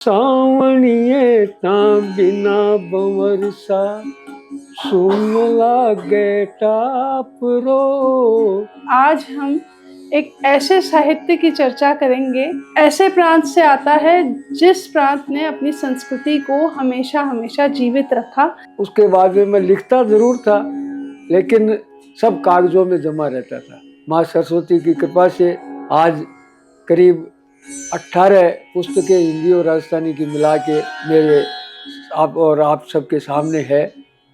सावणिए ता बिना बवरसा सुन लागे टाप रो। आज हम एक ऐसे साहित्य की चर्चा करेंगे, ऐसे प्रांत से आता है जिस प्रांत ने अपनी संस्कृति को हमेशा हमेशा जीवित रखा। उसके बाद में मैं लिखता जरूर था, लेकिन सब कागजों में जमा रहता था। माँ सरस्वती की कृपा से आज करीब 18 पुस्तकें हिंदी और राजस्थानी की मिला के मेरे आप सबके सामने है।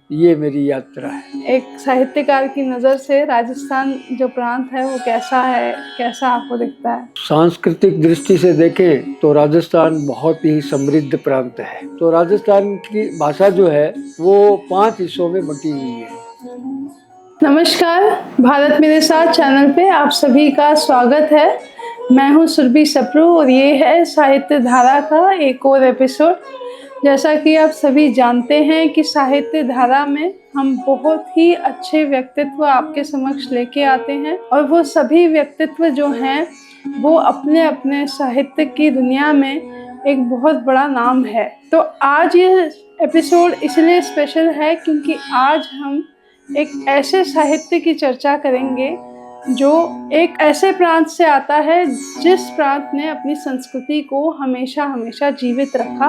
ये मेरी यात्रा है। एक साहित्यकार की नज़र से राजस्थान जो प्रांत है वो कैसा है, कैसा आपको दिखता है? सांस्कृतिक दृष्टि से देखें तो राजस्थान बहुत ही समृद्ध प्रांत है। तो राजस्थान की भाषा जो है वो 5 हिस्सों में बटी हुई है। नमस्कार, भारत मेरे साथ चैनल पे आप सभी का स्वागत है। मैं हूँ सुरभि सप्रू और ये है साहित्य धारा का एक और एपिसोड। जैसा कि आप सभी जानते हैं कि साहित्य धारा में हम बहुत ही अच्छे व्यक्तित्व आपके समक्ष लेके आते हैं और वो सभी व्यक्तित्व जो हैं वो अपने अपने साहित्य की दुनिया में एक बहुत बड़ा नाम है। तो आज ये एपिसोड इसलिए स्पेशल है क्योंकि आज हम एक ऐसे साहित्य की चर्चा करेंगे जो एक ऐसे प्रांत से आता है जिस प्रांत ने अपनी संस्कृति को हमेशा हमेशा जीवित रखा,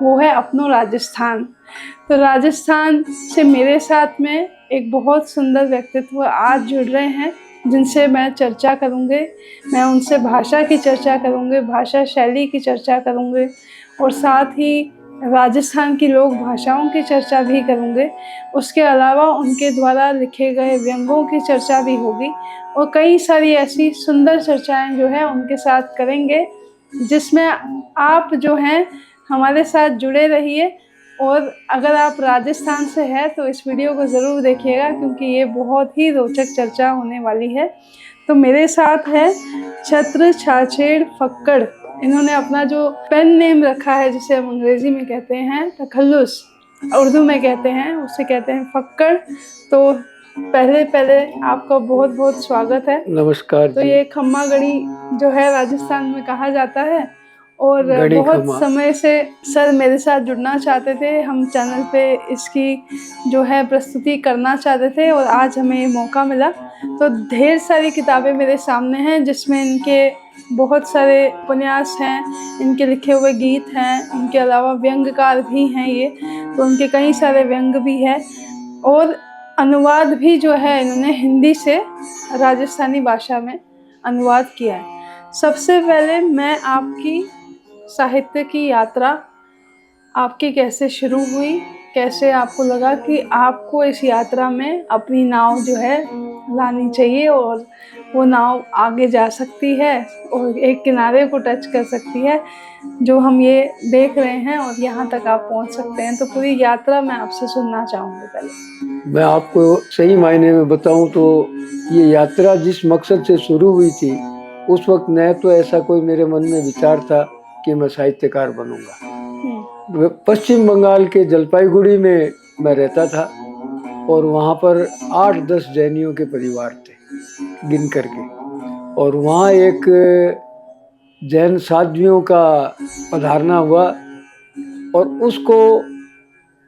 वो है अपनो राजस्थान। तो राजस्थान से मेरे साथ में एक बहुत सुंदर व्यक्तित्व आज जुड़ रहे हैं जिनसे मैं चर्चा करूँगी। मैं उनसे भाषा की चर्चा करूँगी, भाषा शैली की चर्चा करूँगी और साथ ही राजस्थान की लोक भाषाओं की चर्चा भी करूँगे। उसके अलावा उनके द्वारा लिखे गए व्यंगों की चर्चा भी होगी और कई सारी ऐसी सुंदर चर्चाएं जो है उनके साथ करेंगे, जिसमें आप जो हैं हमारे साथ जुड़े रहिए। और अगर आप राजस्थान से हैं तो इस वीडियो को ज़रूर देखिएगा क्योंकि ये बहुत ही रोचक चर्चा होने वाली है। तो मेरे साथ है छत्र छाछेड़ फक्कड़। इन्होंने अपना जो पेन नेम रखा है जिसे हम अंग्रेजी में कहते हैं तखल्लुस, उर्दू में कहते हैं उसे कहते हैं फक्कड़। तो पहले आपका बहुत बहुत स्वागत है। नमस्कार तो जी। ये खम्मा गढ़ी जो है राजस्थान में कहा जाता है और बहुत समय से सर मेरे साथ जुड़ना चाहते थे, हम चैनल पे इसकी जो है प्रस्तुति करना चाहते थे और आज हमें ये मौका मिला। तो ढेर सारी किताबें मेरे सामने हैं जिसमें इनके बहुत सारे उपन्यास हैं, इनके लिखे हुए गीत हैं, इनके अलावा व्यंग्यकार भी हैं ये, तो उनके कई सारे व्यंग भी हैं और अनुवाद भी जो है इन्होंने हिंदी से राजस्थानी भाषा में अनुवाद किया है। सबसे पहले मैं आपकी साहित्य की यात्रा आपकी कैसे शुरू हुई, कैसे आपको लगा कि आपको इस यात्रा में अपनी नाव जो है लानी चाहिए और वो नाव आगे जा सकती है और एक किनारे को टच कर सकती है जो हम ये देख रहे हैं और यहाँ तक आप पहुँच सकते हैं। तो पूरी यात्रा मैं आपसे सुनना चाहूँगी। पहले मैं आपको सही मायने में बताऊं तो ये यात्रा जिस मकसद से शुरू हुई थी उस वक्त न तो ऐसा कोई मेरे मन में विचार था कि मैं साहित्यकार बनूंगा। पश्चिम बंगाल के जलपाईगुड़ी में मैं रहता था और वहाँ पर 8-10 जैनियों के परिवार थे गिन करके, और वहाँ एक जैन साध्वियों का पधारना हुआ और उसको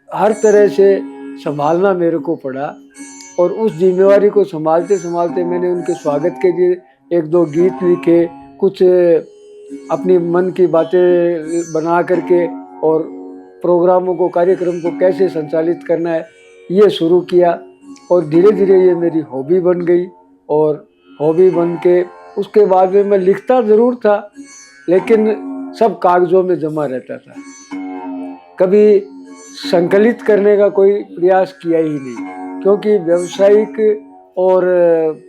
हर तरह से संभालना मेरे को पड़ा। और उस जिम्मेवारी को संभालते संभालते मैंने उनके स्वागत के लिए 1-2 गीत लिखे, कुछ अपनी मन की बातें बना करके और प्रोग्रामों को, कार्यक्रम को कैसे संचालित करना है ये शुरू किया। और धीरे धीरे ये मेरी हॉबी बन गई और हॉबी बन के उसके बाद में मैं लिखता ज़रूर था, लेकिन सब कागज़ों में जमा रहता था। कभी संकलित करने का कोई प्रयास किया ही नहीं, क्योंकि व्यावसायिक और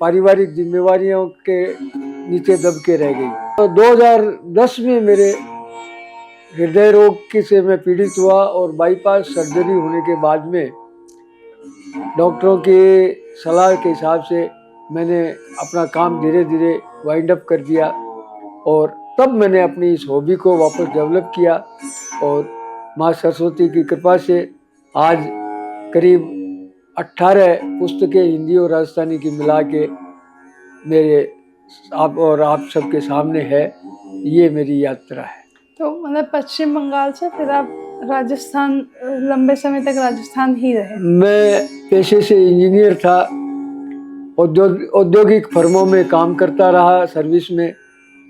पारिवारिक जिम्मेवारियों के नीचे दब के रह गई। तो 2010 में मेरे हृदय रोग से मैं पीड़ित हुआ और बाईपास सर्जरी होने के बाद में डॉक्टरों की सलाह के हिसाब से मैंने अपना काम धीरे धीरे वाइंड अप कर दिया और तब मैंने अपनी इस हॉबी को वापस डेवलप किया। और माँ सरस्वती की कृपा से आज करीब 18 पुस्तकें हिंदी और राजस्थानी की मिला के मेरे आप सबके सामने है। ये मेरी यात्रा है। तो मतलब पश्चिम बंगाल से फिर आप राजस्थान, लंबे समय तक राजस्थान ही रहे। मैं पेशे से इंजीनियर था, औद्योगिक फर्मों में काम करता रहा सर्विस में,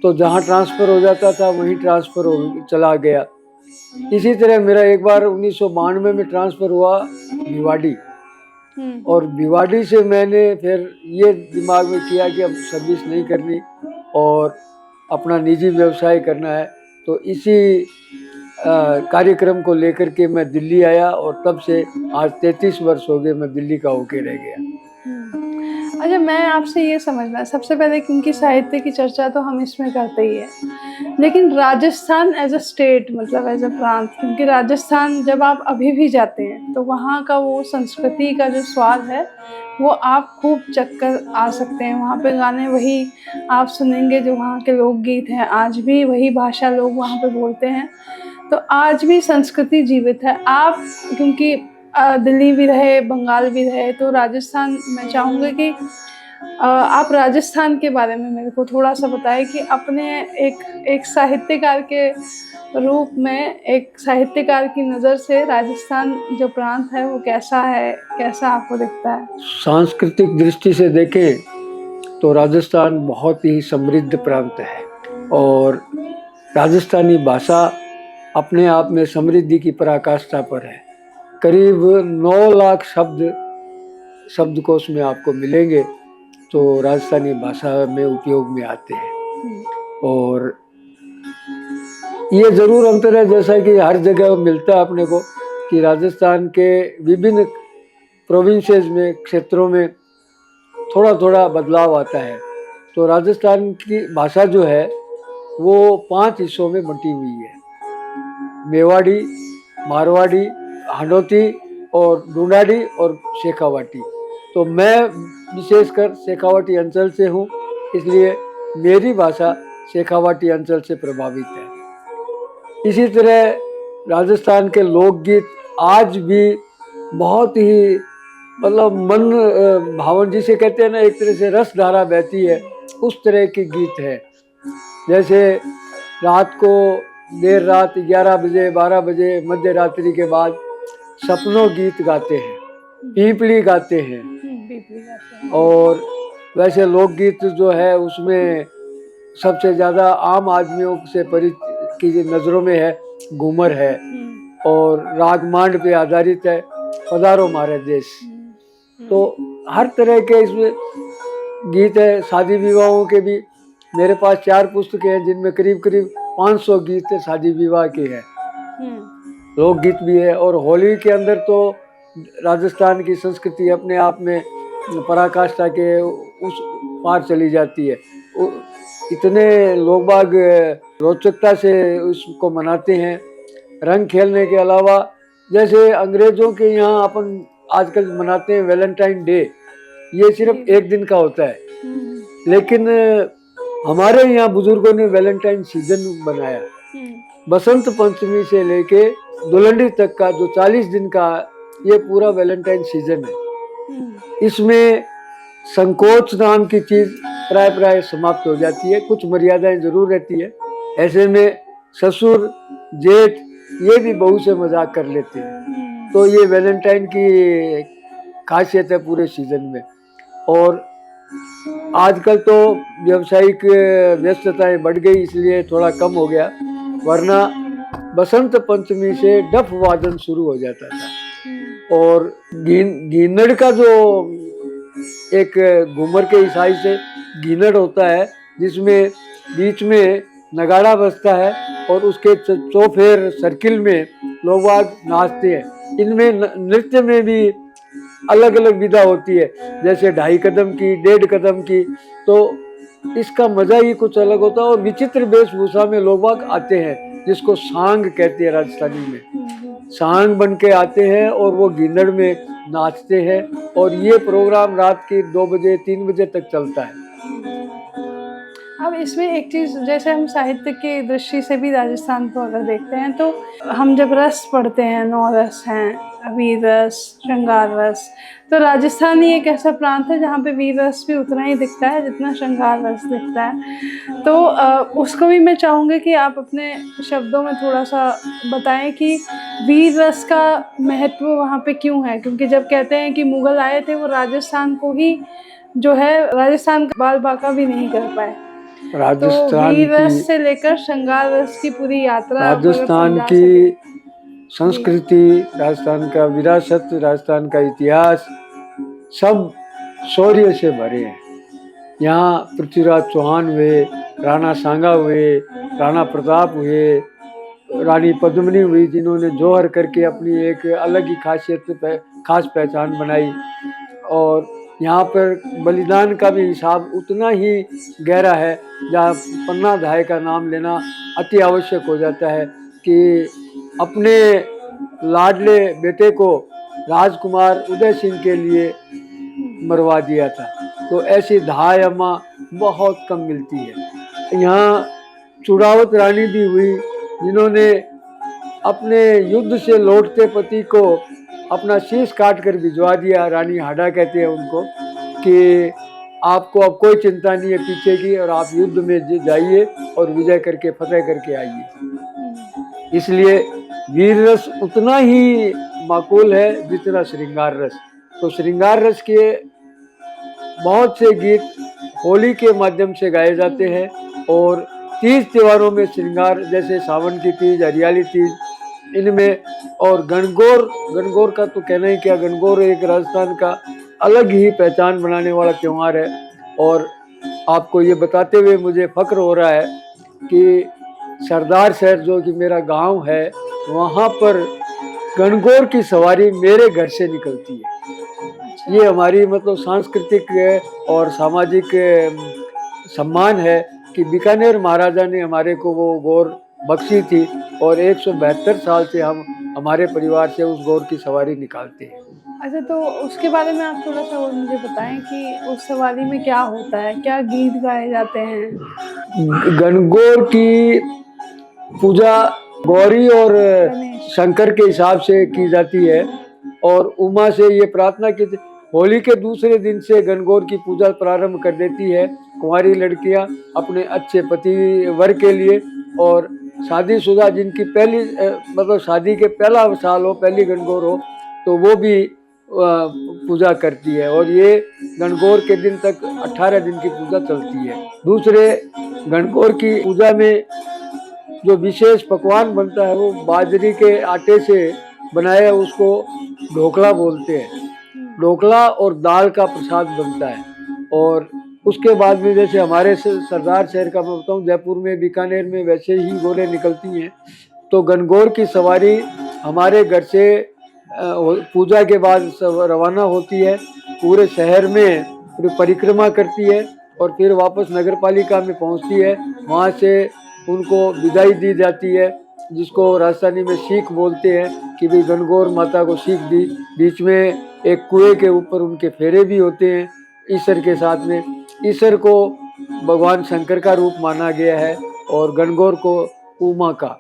तो जहाँ ट्रांसफ़र हो जाता था वहीं ट्रांसफ़र हो चला गया। इसी तरह मेरा एक बार 1992 में ट्रांसफ़र हुआ भिवाड़ी, और भिवाड़ी से मैंने फिर ये दिमाग में किया कि अब सर्विस नहीं करनी और अपना निजी व्यवसाय करना है। तो इसी कार्यक्रम को लेकर के मैं दिल्ली आया, और तब से आज 33 वर्ष हो गए मैं दिल्ली का होके रह गया। अच्छा, मैं आपसे ये समझना है सबसे पहले, क्योंकि साहित्य की चर्चा तो हम इसमें करते ही हैं, लेकिन राजस्थान एज अ स्टेट, मतलब एज अ प्रांत, क्योंकि राजस्थान जब आप अभी भी जाते हैं तो वहाँ का वो संस्कृति का जो स्वाद है वो आप खूब चक्कर आ सकते हैं। वहाँ पे गाने वही आप सुनेंगे जो वहाँ के लोकगीत हैं, आज भी वही भाषा लोग वहाँ पे बोलते हैं, तो आज भी संस्कृति जीवित है। आप क्योंकि दिल्ली भी रहे, बंगाल भी रहे, तो राजस्थान, मैं चाहूँगी कि आप राजस्थान के बारे में मेरे को थोड़ा सा बताएं कि अपने एक साहित्यकार के रूप में, एक साहित्यकार की नज़र से राजस्थान जो प्रांत है वो कैसा है, कैसा आपको दिखता है? सांस्कृतिक दृष्टि से देखें तो राजस्थान बहुत ही समृद्ध प्रांत है, और राजस्थानी भाषा अपने आप में समृद्धि की पराकाष्ठा पर है। करीब 9 लाख शब्दकोश में आपको मिलेंगे तो राजस्थानी भाषा में उपयोग में आते हैं। और ये ज़रूर अंतर है, जैसा कि हर जगह मिलता है अपने को, कि राजस्थान के विभिन्न प्रोविंसेस में, क्षेत्रों में थोड़ा थोड़ा बदलाव आता है। तो राजस्थान की भाषा जो है वो 5 हिस्सों में बंटी हुई है: मेवाड़ी, मारवाड़ी, हांडोती और ढूंढाड़ी और शेखावाटी। तो मैं विशेषकर शेखावाटी अंचल से हूँ, इसलिए मेरी भाषा शेखावाटी अंचल से प्रभावित है। इसी तरह राजस्थान के लोकगीत आज भी बहुत ही, मतलब मन भावन जिसे कहते हैं ना, एक तरह से रस धारा बहती है, उस तरह के गीत है। जैसे रात को देर रात 11 बजे 12 बजे मध्य रात्रि के बाद सपनों गीत गाते हैं, पीपली गाते हैं। और वैसे लोकगीत जो है उसमें सबसे ज़्यादा आम आदमियों से परिचित की नज़रों में है घूमर है, और राग मांड पे आधारित है, पधारो मारे देश। तो हर तरह के इसमें गीत है। शादी विवाहों के भी मेरे पास 4 पुस्तकें हैं, जिनमें करीब करीब 500 गीत शादी विवाह के हैं, लोकगीत भी है। और होली के अंदर तो राजस्थान की संस्कृति अपने आप में पराकाष्ठा के उस पार चली जाती है। इतने लोग बाग रोचकता से उसको मनाते हैं। रंग खेलने के अलावा, जैसे अंग्रेज़ों के यहाँ अपन आजकल मनाते हैं वैलेंटाइन डे, ये सिर्फ एक दिन का होता है, लेकिन हमारे यहाँ बुजुर्गों ने वैलेंटाइन सीजन बनाया। बसंत पंचमी से लेके दुलंडी तक का जो 40 दिन का ये पूरा वैलेंटाइन सीजन है। इसमें संकोच नाम की चीज़ प्राय समाप्त हो जाती है, कुछ मर्यादाएं जरूर रहती है। ऐसे में ससुर जेठ ये भी बहू से मजाक कर लेते हैं। तो ये वैलेंटाइन की खासियत है पूरे सीजन में। और आजकल तो व्यावसायिक व्यस्तताएं बढ़ गई, इसलिए थोड़ा कम हो गया, वरना बसंत पंचमी से डफ वादन शुरू हो जाता था। और गीनड़ का जो एक घूमर के हिसाब से गीनड़ होता है, जिसमें बीच में नगाड़ा बजता है और उसके चौफेर सर्किल में लोग नाचते हैं। इनमें नृत्य में भी अलग अलग विधा होती है, जैसे 2.5 कदम की, 1.5 कदम की। तो इसका मजा ही कुछ अलग होता है। और विचित्र वेशभूषा में लोग आते हैं, जिसको सांग कहते हैं राजस्थानी में। सांग बन के आते हैं और वो गिन्नड़ में नाचते हैं, और ये प्रोग्राम रात के 2 बजे 3 बजे तक चलता है। अब इसमें एक चीज़, जैसे हम साहित्य की दृष्टि से भी राजस्थान को अगर देखते हैं तो हम जब रस पढ़ते हैं, 9 रस हैं, वीर रस, श्रृंगार रस, तो राजस्थान ही एक ऐसा प्रांत है जहाँ पे वीर रस भी उतना ही दिखता है जितना श्रृंगार रस दिखता है। तो उसको भी मैं चाहूँगी कि आप अपने शब्दों में थोड़ा सा बताएं कि वीर रस का महत्व वहाँ पे क्यों है, क्योंकि जब कहते हैं कि मुगल आए थे वो राजस्थान को ही जो है राजस्थान का बाल बांका भी नहीं कर पाए। तो राजस्थान वीर रस की से लेकर श्रृंगार रस की पूरी यात्रा आप अगर राजस्थान समझा की सकें। संस्कृति, राजस्थान का विरासत, राजस्थान का इतिहास सब शौर्य से भरे हैं। यहाँ पृथ्वीराज चौहान हुए, राणा सांगा हुए, राणा प्रताप हुए, रानी पद्मिनी हुई, जिन्होंने जौहर करके अपनी एक अलग ही खास पहचान बनाई। और यहाँ पर बलिदान का भी हिसाब उतना ही गहरा है, जहाँ पन्ना धाय का नाम लेना अति आवश्यक हो जाता है कि अपने लाडले बेटे को राजकुमार उदय सिंह के लिए मरवा दिया था। तो ऐसी धाय अम्मा बहुत कम मिलती है। यहाँ चुड़ावत रानी भी हुई, जिन्होंने अपने युद्ध से लौटते पति को अपना शीश काट कर भिजवा दिया। रानी हाडा कहते हैं उनको, कि आपको अब कोई चिंता नहीं है पीछे की, और आप युद्ध में जाइए और विजय करके फतेह करके आइए। इसलिए वीर रस उतना ही माकूल है जितना श्रृंगार रस। तो श्रृंगार रस के बहुत से गीत होली के माध्यम से गाए जाते हैं, और तीज त्योहारों में श्रृंगार, जैसे सावन की तीज, हरियाली तीज, इनमें, और गणगौर का तो कहना ही क्या। गणगौर एक राजस्थान का अलग ही पहचान बनाने वाला त्यौहार है। और आपको ये बताते हुए मुझे फक्र हो रहा है कि सरदार शहर, जो कि मेरा गांव है, वहाँ पर गणगौर की सवारी मेरे घर से निकलती है। ये हमारी मतलब सांस्कृतिक और सामाजिक सम्मान है कि बीकानेर महाराजा ने हमारे को वो गौर बख्शी थी, और 172 साल से हम हमारे परिवार से उस गौर की सवारी निकालते हैं। अच्छा, तो उसके बारे में आप थोड़ा सा और मुझे बताएं कि उस सवारी में क्या होता है, क्या गीत गाए जाते हैं? गणगौर की पूजा गौरी और शंकर के हिसाब से की जाती है, और उमा से ये प्रार्थना की होली के दूसरे दिन से गणगौर की पूजा प्रारंभ कर देती है कुंवारी लड़कियां अपने अच्छे पति वर के लिए। और शादीशुदा जिनकी पहली मतलब शादी के पहला साल हो, पहली गणगौर हो, तो वो भी पूजा करती है। और ये गणगौर के दिन तक 18 दिन की पूजा चलती है। दूसरे गणगौर की पूजा में जो विशेष पकवान बनता है वो बाजरी के आटे से बनाया, उसको ढोकला बोलते हैं। ढोकला और दाल का प्रसाद बनता है। और उसके बाद में जैसे हमारे सरदार शहर का मैं बताऊँ, जयपुर में, बीकानेर में वैसे ही गोरें निकलती हैं। तो गणगौर की सवारी हमारे घर से पूजा के बाद रवाना होती है, पूरे शहर में पूरी परिक्रमा करती है, और फिर वापस नगर पालिका में पहुंचती है। वहाँ से उनको विदाई दी जाती है, जिसको राजस्थानी में सीख बोलते हैं, कि भाई गणगौर माता को सीख दी। बीच में एक कुएं के ऊपर उनके फेरे भी होते हैं ईश्वर के साथ में। ईश्वर को भगवान शंकर का रूप माना गया है, और गणगौर को उमा का।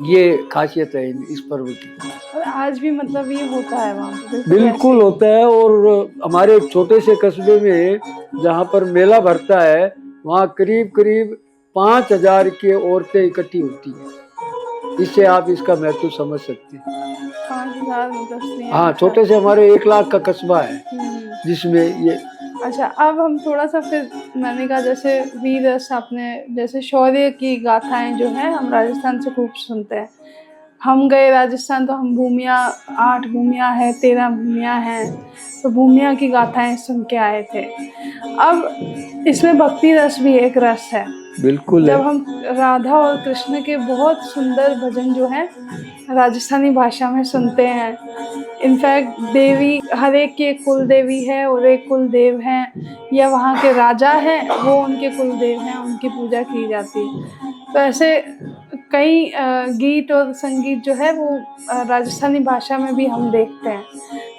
ये खासियत है इस पर्व की। और आज भी मतलब ये होता है वहाँ पे? बिल्कुल होता है। और हमारे एक छोटे से कस्बे में जहाँ पर मेला भरता है, वहाँ करीब करीब 5000 की औरतें इकट्ठी होती हैं। इससे आप इसका महत्व समझ सकते हैं। 5000 मतलब? हाँ, छोटे से हमारे 1 लाख का कस्बा है जिसमें ये। अच्छा, अब हम थोड़ा सा, फिर मैंने कहा जैसे वीर रस, आपने जैसे शौर्य की गाथाएं जो हैं हम राजस्थान से खूब सुनते हैं। हम गए राजस्थान तो हम भूमिया, 8 भूमिया है, 13 भूमिया हैं, तो भूमिया की गाथाएं सुन के आए थे। अब इसमें भक्ति रस भी एक रस है। बिल्कुल जब है। हम राधा और कृष्ण के बहुत सुंदर भजन जो हैं राजस्थानी भाषा में सुनते हैं, इनफैक्ट देवी, हर एक की एक कुल देवी है और एक कुल देव हैं, या वहाँ के राजा हैं वो उनके कुल देव हैं, उनकी पूजा की जाती है। तो ऐसे कई गीत और संगीत जो है वो राजस्थानी भाषा में भी हम देखते हैं।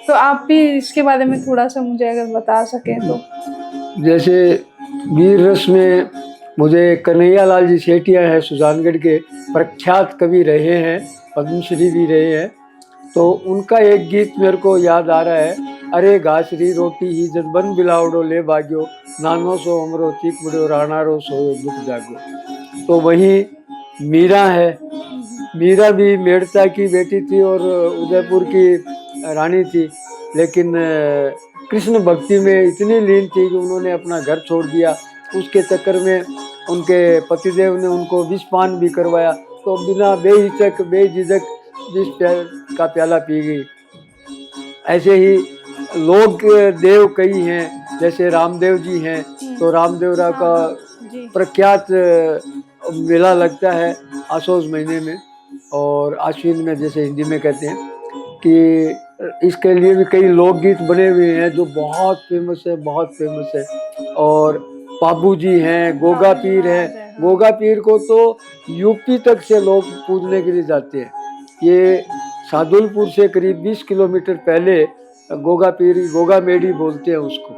तो आप भी इसके बारे में थोड़ा सा मुझे अगर बता सकें तो। जैसे वीर रस में मुझे कन्हैया लाल जी सेठिया हैं, सुजानगढ़ के प्रख्यात कवि रहे हैं, पद्मश्री भी रहे हैं। तो उनका एक गीत मेरे को याद आ रहा है, अरे घासरी रोटी ही जब बन बिलावड़ो ले भाग्यो, नानो सो हमरो चीक बड़ो राणारो सोयो दुख जागो। तो वहीं मीरा है, मीरा भी मेड़ता की बेटी थी और उदयपुर की रानी थी, लेकिन कृष्ण भक्ति में इतनी लीन थी कि उन्होंने अपना घर छोड़ दिया। उसके चक्कर में उनके पतिदेव ने उनको विषपान भी करवाया, तो बिना बेहिचक बेझिझक विष का प्याला पी गई। ऐसे ही लोग देव कई हैं, जैसे रामदेव जी हैं, तो रामदेव राव का प्रख्यात मेला लगता है आसोज महीने में और आश्विन में, जैसे हिंदी में कहते हैं कि इसके लिए भी कई लोकगीत बने हुए हैं जो बहुत फेमस है, बहुत फेमस है। और बाबू जी हैं, गोगा पीर हैं, गोगा पीर को तो यूपी तक से लोग पूजने के लिए जाते हैं। ये सादुलपुर से करीब 20 किलोमीटर पहले गोगा पीर, गोगा मेडी बोलते हैं उसको।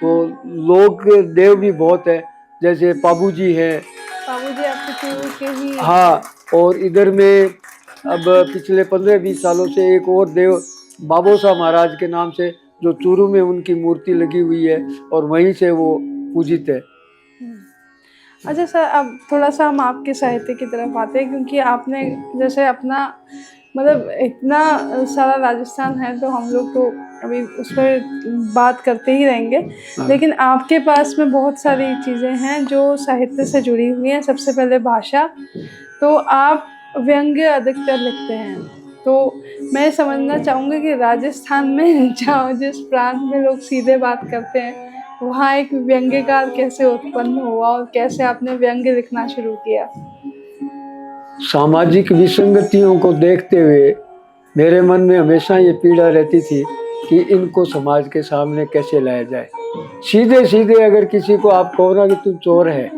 तो लोग देव भी बहुत है, जैसे बाबू जी हैं, बाबू जी आपके चूरू के ही। हाँ, और इधर में अब पिछले 15-20 सालों से एक और देव बाबोसा महाराज के नाम से, जो चूरू में उनकी मूर्ति लगी हुई है और वहीं से वो पूजित है। अच्छा सर, अब थोड़ा सा हम आपके साहित्य की तरफ आते हैं, क्योंकि आपने जैसे अपना मतलब इतना सारा राजस्थान है, तो हम लोग तो अभी उस पर बात करते ही रहेंगे, लेकिन आपके पास में बहुत सारी चीज़ें हैं जो साहित्य से जुड़ी हुई हैं। सबसे पहले भाषा, तो आप व्यंग्य अधिकतर लिखते हैं, तो मैं समझना चाहूँगी कि राजस्थान में जहाँ जिस प्रांत में लोग सीधे बात करते हैं, वहाँ एक व्यंग्यकार कैसे उत्पन्न हुआ और कैसे आपने व्यंग्य लिखना शुरू किया? सामाजिक विसंगतियों को देखते हुए मेरे मन में हमेशा ये पीड़ा रहती थी कि इनको समाज के सामने कैसे लाया जाए। सीधे सीधे अगर किसी को आप कहो ना कि तू चोर है,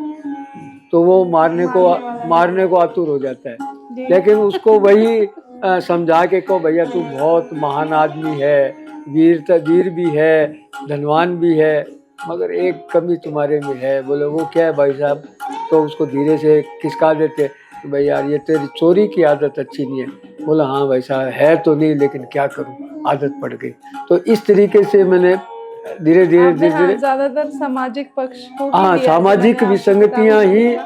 तो वो मारने को आतुर हो जाता है। लेकिन उसको वही समझा के कहो, भैया तू बहुत महान आदमी है, वीर भी है, धनवान भी है, मगर एक कमी तुम्हारे में है। बोले वो क्या है भाई साहब? तो उसको धीरे से खिसका देते, तो भाई यार ये तेरी चोरी की आदत अच्छी नहीं है। बोला हाँ भाई साहब है तो नहीं, लेकिन क्या करूं, आदत पड़ गई। तो इस तरीके से मैंने धीरे धीरे ज्यादातर सामाजिक पक्ष को, हाँ, सामाजिक विसंगतियां ही,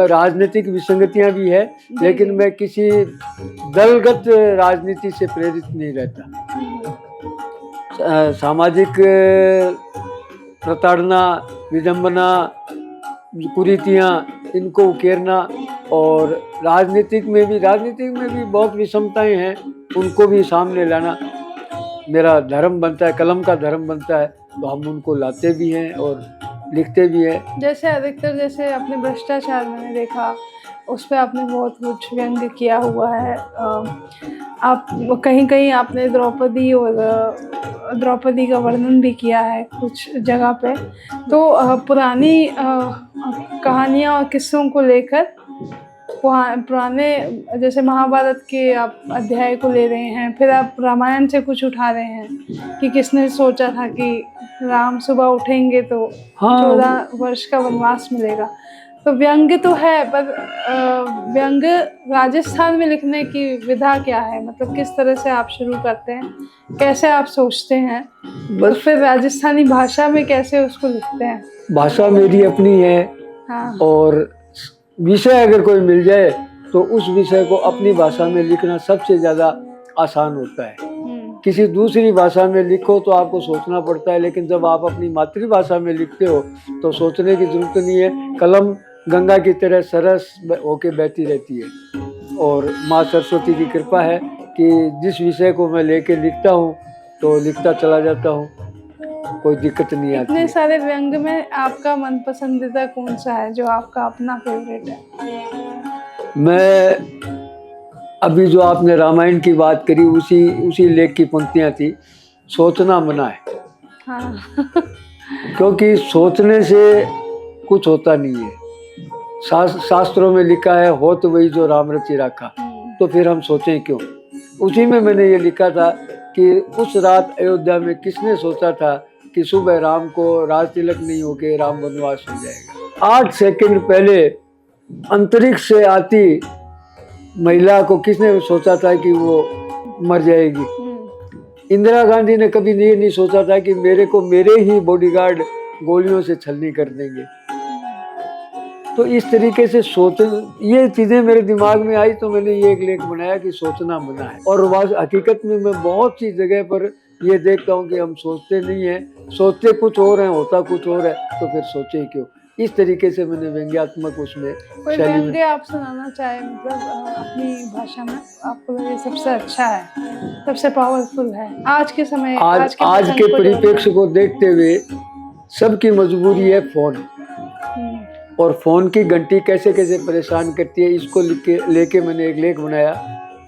राजनीतिक विसंगतियां भी है, लेकिन मैं किसी दलगत राजनीति से प्रेरित नहीं रहता। सामाजिक प्रताड़ना, विडंबना, कुरीतियाँ, इनको उकेरना, और राजनीतिक में भी बहुत विषमताएं हैं, उनको भी सामने लाना मेरा धर्म बनता है, कलम का धर्म बनता है। तो हम उनको लाते भी हैं और लिखते भी हैं। जैसे अधिकतर जैसे अपने भ्रष्टाचार मैंने देखा, उस पर आपने बहुत कुछ व्यंग्य किया हुआ है। आप कहीं कहीं आपने द्रौपदी का वर्णन भी किया है कुछ जगह पे। तो पुरानी कहानियाँ और किस्सों को लेकर पुराने जैसे महाभारत के आप अध्याय को ले रहे हैं, फिर आप रामायण से कुछ उठा रहे हैं कि किसने सोचा था कि राम सुबह उठेंगे तो 14 वर्ष का वनवास मिलेगा। तो व्यंग्य तो है, पर व्यंग्य राजस्थान में लिखने की विधा क्या है? मतलब किस तरह से आप शुरू करते हैं, कैसे आप सोचते हैं, बस फिर राजस्थानी भाषा में कैसे उसको लिखते हैं? भाषा मेरी अपनी है। हाँ। और विषय अगर कोई मिल जाए तो उस विषय को अपनी भाषा में लिखना सबसे ज़्यादा आसान होता है। किसी दूसरी भाषा में लिखो तो आपको सोचना पड़ता है, लेकिन जब आप अपनी मातृभाषा में लिखते हो तो सोचने की जरूरत नहीं है। कलम गंगा की तरह सरस होके बहती रहती है, और माँ सरस्वती की कृपा है कि जिस विषय को मैं लेके लिखता हूँ तो लिखता चला जाता हूँ, कोई दिक्कत नहीं आती। इतने सारे व्यंग्य में आपका मन पसंदीदा कौन सा है, जो आपका अपना फेवरेट है? मैं अभी जो आपने रामायण की बात करी, उसी लेख की पंक्तियां थी, सोचना मना है। हाँ। क्योंकि सोचने से कुछ होता नहीं है। शास्त्रों में लिखा है, हो तो वही जो राम रचि राखा। तो फिर हम सोचें क्यों? उसी में मैंने ये लिखा था कि उस रात अयोध्या में किसने सोचा था कि सुबह राम को राज तिलक नहीं होके राम वनवास हो जाएगा। 8 सेकंड पहले अंतरिक्ष से आती महिला को किसने सोचा था कि वो मर जाएगी? इंदिरा गांधी ने कभी ये नहीं सोचा था कि मेरे को मेरे ही बॉडीगार्ड गोलियों से छलनी कर देंगे। तो इस तरीके से सोच, ये चीजें मेरे दिमाग में आई तो मैंने ये एक लेख बनाया कि सोचना मना है। और हकीकत में मैं बहुत सी जगह पर ये देखता हूँ कि हम सोचते नहीं है, सोचते कुछ और है, होता कुछ और है, तो फिर सोचे क्यों। इस तरीके से मैंने व्यंग्यात्मक उसमें कोई व्यंग्य आप सुनाना चाहे, मतलब अपनी भाषा में आपको लगे सबसे अच्छा है, सबसे पावरफुल है आज के समय, आज के परिप्रेक्ष्य को देखते हुए सबकी मजबूरी है फोन, और फोन की घंटी कैसे कैसे परेशान करती है, इसको लेके मैंने एक लेख बनाया।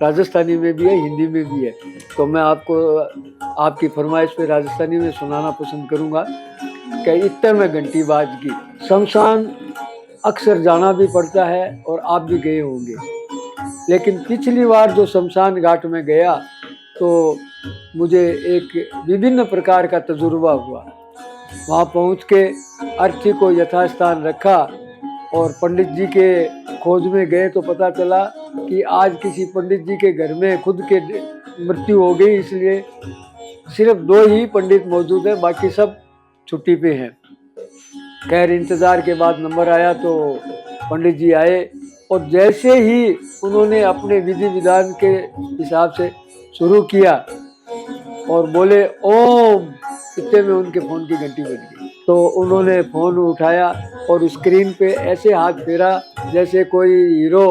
राजस्थानी में भी है, हिंदी में भी है। तो मैं आपको आपकी फरमाइश पे राजस्थानी में सुनाना पसंद करूंगा कि इतना में घंटी बाज की। शमशान अक्सर जाना भी पड़ता है और आप भी गए होंगे, लेकिन पिछली बार जो शमशान घाट में गया तो मुझे एक विभिन्न प्रकार का तजुर्बा हुआ। वहाँ पहुँच के अर्थी को यथास्थान रखा और पंडित जी के खोज में गए तो पता चला कि आज किसी पंडित जी के घर में खुद के मृत्यु हो गई, इसलिए सिर्फ 2 ही पंडित मौजूद हैं, बाकी सब छुट्टी पे हैं। खैर इंतज़ार के बाद नंबर आया तो पंडित जी आए और जैसे ही उन्होंने अपने विधि विधान के हिसाब से शुरू किया और बोले ओम, इतने में उनके फ़ोन की घंटी बज गई। तो उन्होंने फ़ोन उठाया और स्क्रीन पे ऐसे हाथ फेरा जैसे कोई हीरो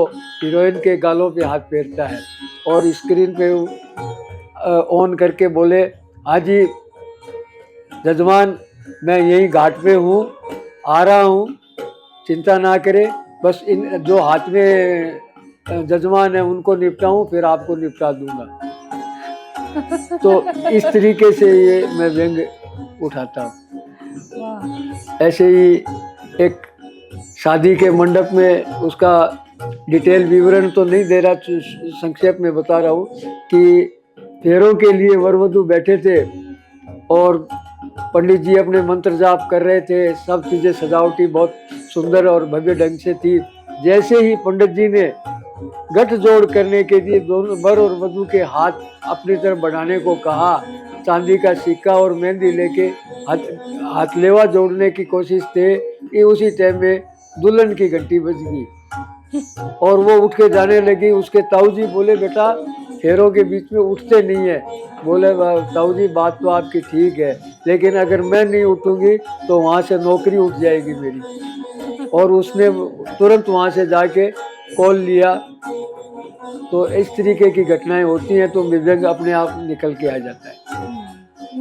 हीरोइन के गालों पे हाथ फेरता है, और स्क्रीन पे ऑन करके बोले, हाँ जी जजमान, मैं यही घाट पे हूँ, आ रहा हूँ, चिंता ना करें, बस इन जो हाथ में जजमान है उनको निपटाऊँ, फिर आपको निपटा दूंगा। तो इस तरीके से ये मैं व्यंग्य उठाता हूँ। ऐसे ही एक शादी के मंडप में, उसका डिटेल विवरण तो नहीं दे रहा, संक्षेप में बता रहा हूँ कि फेरों के लिए वर वधू बैठे थे और पंडित जी अपने मंत्र जाप कर रहे थे। सब चीज़ें सजावटी बहुत सुंदर और भव्य ढंग से थी। जैसे ही पंडित जी ने गठजोड़ करने के लिए दोनों वर और वधू के हाथ अपनी तरफ बढ़ाने को कहा, चांदी का सिक्का और मेहंदी लेके हाथलेवा जोड़ने की कोशिश थे कि उसी टाइम में दुल्हन की घंटी बज गई और वो उठ के जाने लगी। उसके ताऊ जी बोले, बेटा फेरों के बीच में उठते नहीं है। बोले, ताऊ जी बात तो आपकी ठीक है, लेकिन अगर मैं नहीं उठूंगी तो वहाँ से नौकरी उठ जाएगी मेरी। और उसने तुरंत वहाँ से जाके कॉल लिया। तो इस तरीके की घटनाएं होती हैं तो व्यंग्य अपने आप निकल के आ जाता है।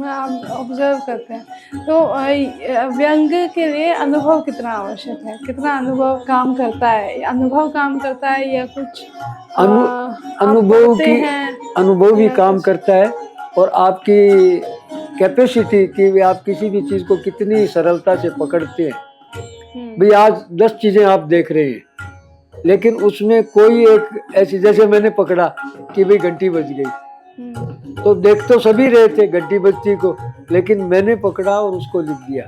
आप ऑब्जर्व करते हैं तो व्यंग्य के लिए अनुभव कितना आवश्यक है, कितना अनुभव काम करता है, अनुभव काम करता है या कुछ अनुभव भी काम करता है, और आपकी कैपेसिटी कि आप किसी भी चीज़ को कितनी सरलता से पकड़ते हैं। भाई आज 10 चीज़ें आप देख रहे हैं, लेकिन उसमें कोई एक ऐसी, जैसे मैंने पकड़ा कि भाई घंटी बज गई, तो देख तो सभी रहे थे घंटी बजती को, लेकिन मैंने पकड़ा और उसको लिख दिया।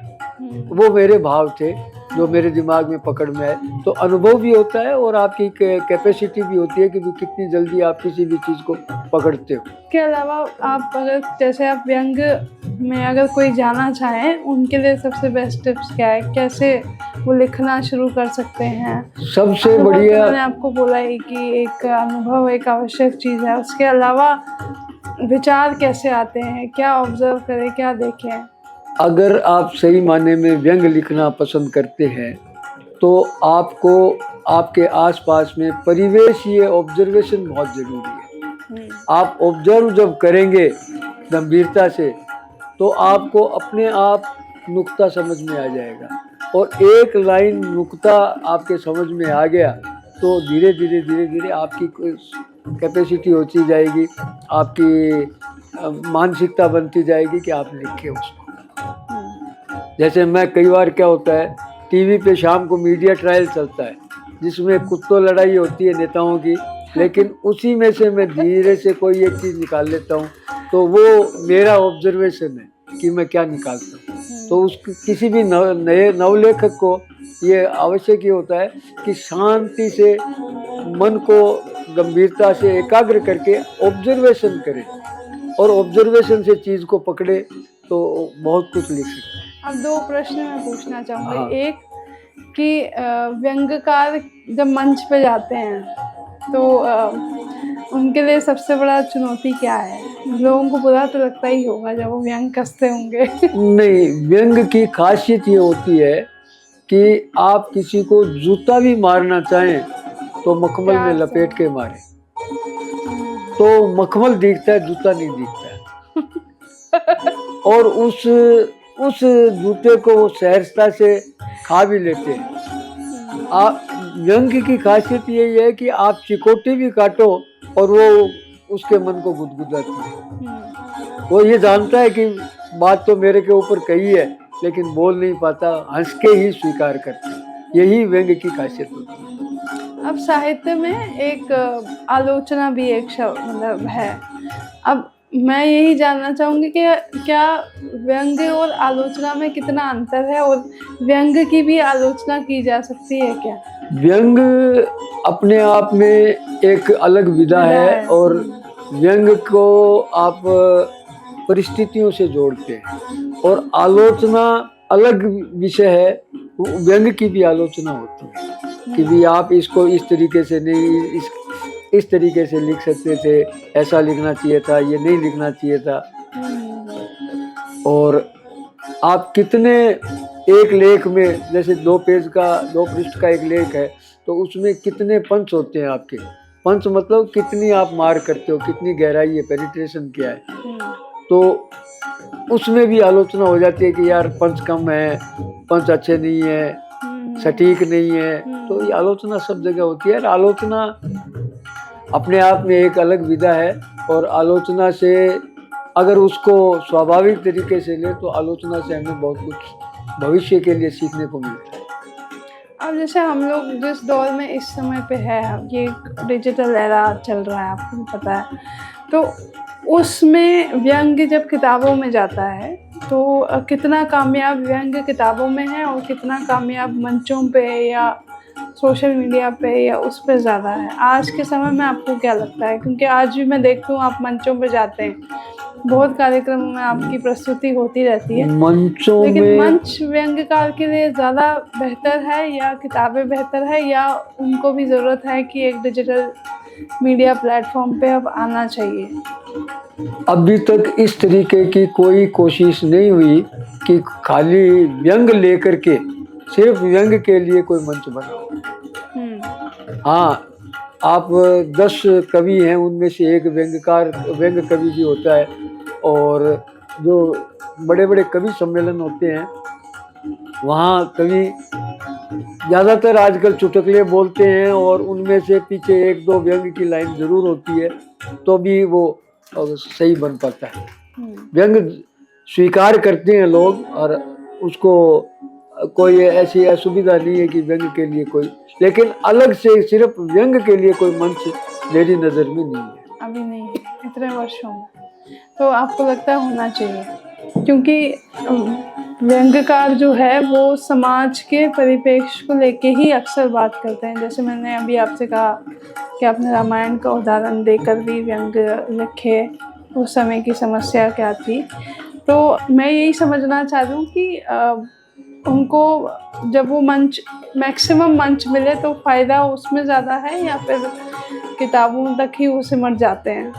वो मेरे भाव थे जो मेरे दिमाग में पकड़ में आए। तो अनुभव भी होता है और आपकी कैपेसिटी भी होती है कि कितनी जल्दी आप किसी भी चीज़ को पकड़ते हो। इसके अलावा आप अगर जैसे आप व्यंग्य में अगर कोई जाना चाहें, उनके लिए सबसे बेस्ट टिप्स क्या है, कैसे वो लिखना शुरू कर सकते हैं? सबसे बढ़िया, मैंने आपको बोला है कि एक अनुभव एक आवश्यक चीज़ है, उसके अलावा विचार कैसे आते हैं, क्या ऑब्जर्व करें, क्या देखें? अगर आप सही मायने में व्यंग्य लिखना पसंद करते हैं तो आपको आपके आसपास में परिवेशीय ऑब्जर्वेशन बहुत ज़रूरी है। आप ऑब्जर्व जब करेंगे गंभीरता से तो आपको अपने आप नुक्ता समझ में आ जाएगा, और एक लाइन नुक्ता आपके समझ में आ गया तो धीरे धीरे आपकी कैपेसिटी होती जाएगी, आपकी मानसिकता बनती जाएगी कि आप लिखें उसको। जैसे मैं कई बार क्या होता है, टीवी पे शाम को मीडिया ट्रायल चलता है जिसमें कुत्तों लड़ाई होती है नेताओं की, लेकिन उसी में से मैं धीरे से कोई एक चीज़ निकाल लेता हूँ, तो वो मेरा ऑब्जर्वेशन है कि मैं क्या निकालता हूँ। तो उस किसी भी नए नवलेखक को ये आवश्यक ये होता है कि शांति से मन को गंभीरता से एकाग्र करके ऑब्जर्वेशन करें और ऑब्जर्वेशन से चीज को पकड़े तो बहुत कुछ लिख सकते हैं। अब 2 प्रश्न मैं पूछना चाहूँगी। हाँ। एक कि व्यंग्यकार जब मंच पे जाते हैं तो उनके लिए सबसे बड़ा चुनौती क्या है? लोगों को बुरा तो लगता ही होगा जब वो व्यंग कसते होंगे। नहीं, व्यंग की खासियत ये होती है कि आप किसी को जूता भी मारना चाहें तो मखमल में लपेट के मारें, तो मखमल दिखता है, जूता नहीं दिखता है। और उस जूते को वो सहजता से खा भी लेते हैं। आप व्यंग की खासियत यही है कि आप चिकोटी भी काटो और वो उसके मन को गुदगुदाती है। वो ये जानता है कि बात तो मेरे के ऊपर कही है लेकिन बोल नहीं पाता, हंस के ही स्वीकार करता है। यही व्यंग की खासियत होती है। अब साहित्य में एक आलोचना भी एक मतलब है। अब मैं यही जानना चाहूँगी कि क्या व्यंग और आलोचना में कितना अंतर है और व्यंग की भी आलोचना की जा सकती है क्या? व्यंग अपने आप में एक अलग विधा है और व्यंग को आप परिस्थितियों से जोड़ते हैं और आलोचना अलग विषय है। व्यंग की भी आलोचना होती है कि भी आप इसको इस तरीके से नहीं, इस तरीके से लिख सकते थे, ऐसा लिखना चाहिए था, ये नहीं लिखना चाहिए था। और आप कितने एक लेख में, जैसे 2 पृष्ठ का एक लेख है तो उसमें कितने पंच होते हैं आपके। पंच मतलब कितनी आप मार करते हो, कितनी गहराई है, पेनिट्रेशन क्या है। तो उसमें भी आलोचना हो जाती है कि यार पंच कम है, पंच अच्छे नहीं है, सटीक नहीं है। तो ये आलोचना सब जगह होती है। आलोचना अपने आप में एक अलग विधा है और आलोचना से अगर उसको स्वाभाविक तरीके से ले तो आलोचना से हमें बहुत कुछ भविष्य के लिए सीखने को मिलता है। अब जैसे हम लोग जिस दौर में इस समय पे है, ये डिजिटल एरा चल रहा है, आपको पता है, तो उसमें व्यंग जब किताबों में जाता है तो कितना कामयाब व्यंग किताबों में है और कितना कामयाब मंचों पे या सोशल मीडिया पे या उस पे ज़्यादा है आज के समय में? आपको क्या लगता है? क्योंकि आज भी मैं देखती हूँ आप मंचों पे जाते हैं, बहुत कार्यक्रमों में आपकी प्रस्तुति होती रहती है मंचों लेकिन में मंच व्यंग्यकार के लिए ज़्यादा बेहतर है या किताबें बेहतर है या उनको भी ज़रूरत है कि एक डिजिटल मीडिया प्लेटफॉर्म पे अब आना चाहिए? अभी तक इस तरीके की कोई कोशिश नहीं हुई कि खाली व्यंग लेकर के सिर्फ व्यंग के लिए कोई मंच बनाओ। हाँ, आप 10 कवि हैं, उनमें से एक व्यंग कवि भी होता है और जो बड़े बड़े कवि सम्मेलन होते हैं वहाँ कवि ज़्यादातर आजकल चुटकुले बोलते हैं और उनमें से पीछे 1-2 व्यंग की लाइन जरूर होती है तो भी वो सही बन पाता है। व्यंग स्वीकार करते हैं लोग और उसको कोई ऐसी असुविधा नहीं है कि व्यंग के लिए कोई, लेकिन अलग से सिर्फ व्यंग के लिए कोई मंच मेरी नज़र में नहीं है। अभी नहीं है इतने वर्षों में, तो आपको लगता है होना चाहिए? क्योंकि व्यंग्यकार जो है वो समाज के परिप्रेक्ष्य को लेके ही अक्सर बात करते हैं। जैसे मैंने अभी आपसे कहा कि आपने रामायण का उदाहरण देकर भी व्यंग लिखे, उस समय की समस्या क्या थी। तो मैं यही समझना चाह रही हूँ कि उनको जब वो मैक्सिमम मंच मिले तो फ़ायदा उसमें ज़्यादा है या फिर किताबों तक ही वो सिमट जाते हैं?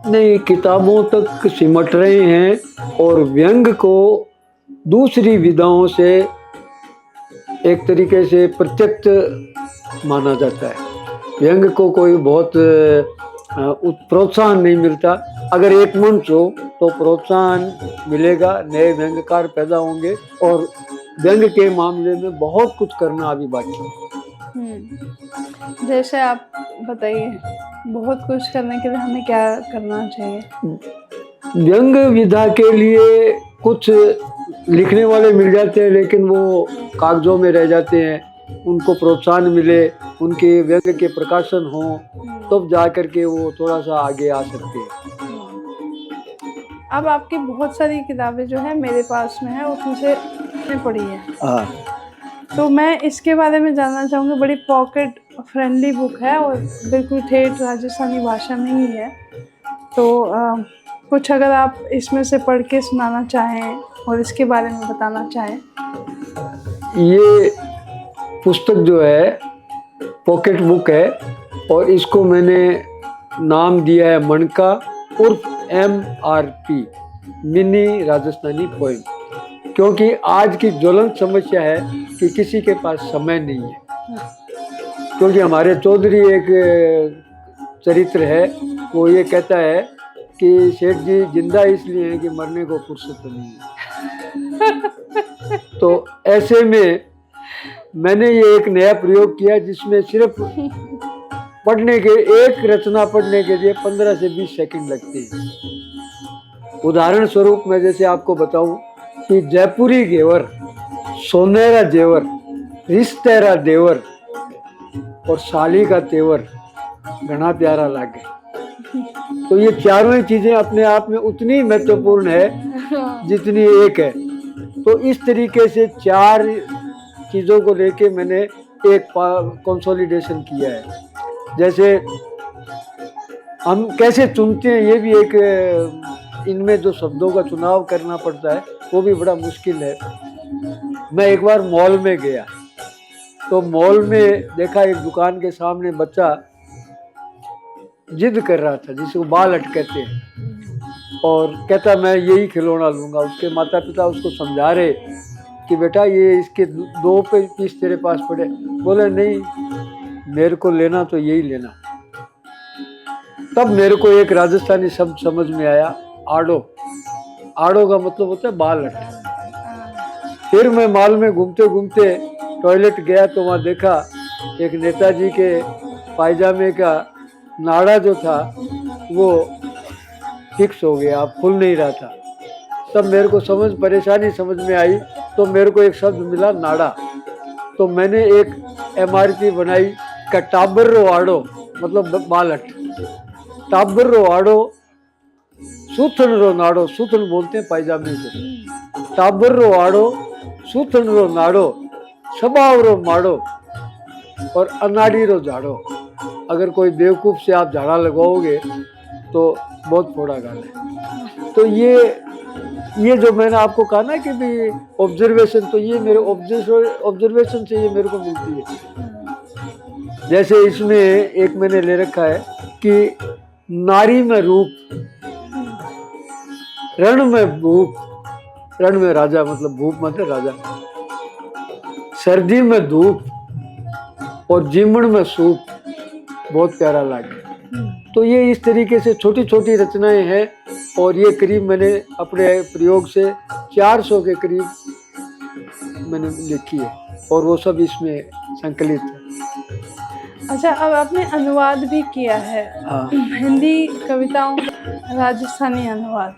नहीं, किताबों तक सिमट रहे हैं और व्यंग को दूसरी विधाओं से एक तरीके से प्रत्यक्ष माना जाता है। व्यंग को कोई बहुत प्रोत्साहन नहीं मिलता। अगर एक मंच हो तो प्रोत्साहन मिलेगा, नए व्यंग्यकार पैदा होंगे और व्यंग के मामले में बहुत कुछ करना अभी बाकी है। जैसे आप बताइए, बहुत कुछ करने के लिए हमें क्या करना चाहिए? व्यंग विधा के लिए कुछ लिखने वाले मिल जाते हैं लेकिन वो कागजों में रह जाते हैं। उनको प्रोत्साहन मिले, उनके व्यंग के प्रकाशन हो तब जा कर के वो थोड़ा सा आगे आ सकते हैं। अब आपकी बहुत सारी किताबें जो है मेरे पास में है, उसमें से मैंने पढ़ी है। हाँ, तो मैं इसके बारे में जानना चाहूँगी। बड़ी पॉकेट फ्रेंडली बुक है और बिल्कुल ठेठ राजस्थानी भाषा में ही है। तो कुछ अगर आप इसमें से पढ़ के सुनाना चाहें और इसके बारे में बताना चाहें। ये पुस्तक जो है पॉकेट बुक है और इसको मैंने नाम दिया है मनका उर्फ MRP, मिनी राजस्थानी पोएम, क्योंकि आज की ज्वलंत समस्या है कि किसी के पास समय नहीं है। क्योंकि हमारे चौधरी एक चरित्र है, वो ये कहता है कि सेठ जी जिंदा इसलिए हैं कि मरने को फुर्सत नहीं है। तो ऐसे में मैंने ये एक नया प्रयोग किया जिसमें सिर्फ पढ़ने के एक रचना पढ़ने के लिए 15 से 20 सेकंड लगते हैं। उदाहरण स्वरूप मैं जैसे आपको बताऊं कि जयपुरी घेवर, सोनेरा जेवर, रिश्तेरा देवर और साली का तेवर घना प्यारा लागे। तो ये चारों ही चीजें अपने आप में उतनी महत्वपूर्ण है जितनी एक है। तो इस तरीके से 4 चीजों को लेके मैंने एक कंसोलिडेशन किया है। जैसे हम कैसे चुनते हैं, ये भी एक इनमें जो शब्दों का चुनाव करना पड़ता है वो भी बड़ा मुश्किल है। मैं एक बार मॉल में गया तो मॉल में देखा एक दुकान के सामने बच्चा जिद कर रहा था, जिसको बाल अटकते हैं, और कहता मैं यही खिलौना लूंगा। उसके माता पिता उसको समझा रहे कि बेटा ये इसके 2 पीस तेरे पास पड़े। बोले नहीं, मेरे को लेना तो यही लेना। तब मेरे को एक राजस्थानी शब्द समझ में आया, आड़ो। आड़ो का मतलब होता है बाल अटक। फिर मैं मॉल में घूमते घूमते टॉयलेट गया तो वहाँ देखा एक नेताजी के पायजामे का नाड़ा जो था वो फिक्स हो गया, अब खुल नहीं रहा था। तब मेरे को परेशानी समझ में आई तो मेरे को एक शब्द मिला, नाड़ा। तो मैंने एक MRP बनाई का टाबर्रो आड़ो, मतलब बालट। टाबर्रो आड़ो सूथन रो नाड़ो, सूथन बोलते हैं पायजामे को। टाबर्रो आड़ो सूथन रो नाड़ो, स्वभाव रो माड़ो और अनाड़ी रो झाड़ो। अगर कोई बेवकूफ़ से आप झाड़ा लगाओगे तो बहुत फोड़ा गाल है। तो ये जो मैंने आपको कहा ना कि भी ऑब्जर्वेशन, तो ये मेरे ऑब्जर्वेशन से ये मेरे को मिलती है। जैसे इसमें एक मैंने ले रखा है कि नारी में रूप, रण में भूप, रण में राजा मतलब भूप मतलब राजा, सर्दी में धूप और जीमण में सूप, बहुत प्यारा लागे। तो ये इस तरीके से छोटी छोटी रचनाएं हैं और ये करीब मैंने अपने प्रयोग से 400 के करीब मैंने लिखी है और वो सब इसमें संकलित है। अच्छा, अब आपने अनुवाद भी किया है। हाँ। हिंदी कविताओं का राजस्थानी अनुवाद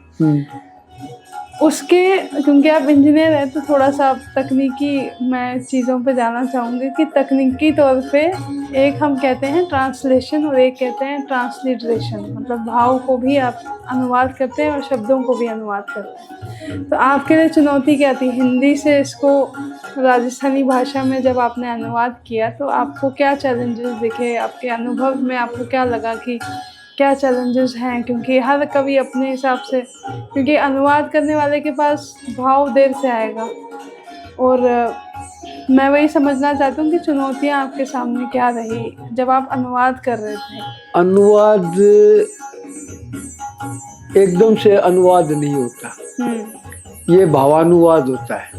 उसके, क्योंकि आप इंजीनियर हैं तो थोड़ा सा तकनीकी मैं चीज़ों पे जाना चाहूँगी कि तकनीकी तौर पे एक हम कहते हैं ट्रांसलेशन और एक कहते हैं ट्रांसलिटरेशन, मतलब भाव को भी आप अनुवाद करते हैं और शब्दों को भी अनुवाद करते हैं। तो आपके लिए चुनौती क्या थी हिंदी से इसको राजस्थानी भाषा में जब आपने अनुवाद किया, तो आपको क्या चैलेंजेस दिखे? आपके अनुभव में आपको क्या लगा कि क्या चैलेंजेस हैं? क्योंकि हर कवि अपने हिसाब से, क्योंकि अनुवाद करने वाले के पास भाव देर से आएगा, और मैं वही समझना चाहती हूँ कि चुनौतियाँ आपके सामने क्या रही जब आप अनुवाद कर रहे थे। अनुवाद एकदम से अनुवाद नहीं होता, ये भावानुवाद होता है